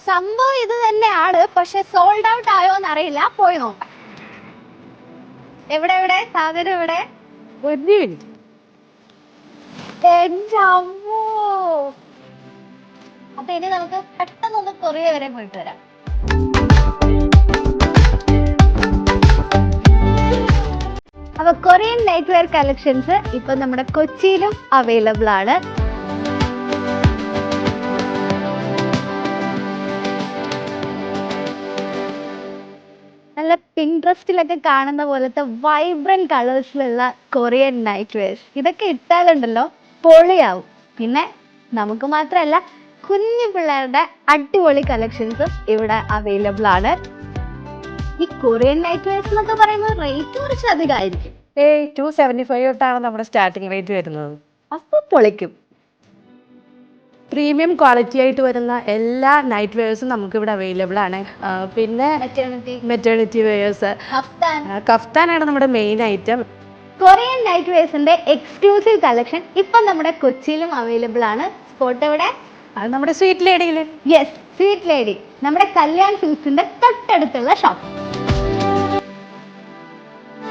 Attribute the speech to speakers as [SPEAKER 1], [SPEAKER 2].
[SPEAKER 1] സംഭവം ഇത് തന്നെയാണ്, പക്ഷെ സോൾഡ് ഔട്ട് ആയോ എന്നറിയില്ല. പോയി നോക്കാം. എവിടെ എവിടെ സാധനം എവിടെ? എന്റെ അമ്മോ. അപ്പൊ ഇനി നമുക്ക് പെട്ടെന്നൊന്ന് കൊറിയ വരെ പോയിട്ട് വരാം. അപ്പൊ കൊറിയൻ നൈറ്റ് വെയർ കളക്ഷൻസ് ഇപ്പൊ നമ്മുടെ കൊച്ചിയിലും അവൈലബിൾ ആണ്. നല്ല പിൻട്രസ്റ്റിലൊക്കെ കാണുന്ന പോലത്തെ വൈബ്രന്റ് കളേഴ്സിലുള്ള കൊറിയൻ നൈറ്റ് വെയർസ്, ഇതൊക്കെ ഇട്ടാലുണ്ടല്ലോ പൊളിയാവും. പിന്നെ നമുക്ക് മാത്രമല്ല, കുഞ്ഞു പിള്ളേരുടെ അടിപൊളി കളക്ഷൻസും ഇവിടെ അവൈലബിൾ ആണ്. ഈ കൊറിയൻ നൈറ്റ് വെയർസ് എന്നൊക്കെ പറയുമ്പോൾ റേറ്റ് കുറച്ച് അധികമായിരിക്കും.
[SPEAKER 2] 275 തൊട്ടാണ് നമ്മുടെ സ്റ്റാർട്ടിംഗ് റേറ്റ് വരുന്നത്.
[SPEAKER 1] അപ്പൊ പൊളിക്കും.
[SPEAKER 2] പ്രീമിയം ക്വാളിറ്റി ആയിട്ട് വരുന്ന എല്ലാ നൈറ്റ് വെയേഴ്സും നമുക്കിവിടെ അവൈലബിൾ ആണ്. പിന്നെ മെറ്റേണിറ്റി വെയേഴ്സ്, കഫ്താനാണ് നമ്മുടെ മെയിൻ ഐറ്റം.
[SPEAKER 1] കൊറിയൻ നൈറ്റ് വെയേഴ്സിന്റെ എക്സ്ക്ലൂസീവ് കളക്ഷൻ ഇപ്പം നമ്മുടെ കൊച്ചിയിലും അവൈലബിൾ ആണ്. സ്പോട്ട് എവിടെ?
[SPEAKER 2] അത് നമ്മുടെ സ്വീറ്റ് ലേഡിയിൽ.
[SPEAKER 1] യെസ്, സ്വീറ്റ് ലേഡി, നമ്മുടെ കല്യാൺ സിൽക്സിന്റെ തൊട്ടടുത്തുള്ള ഷോപ്പ്.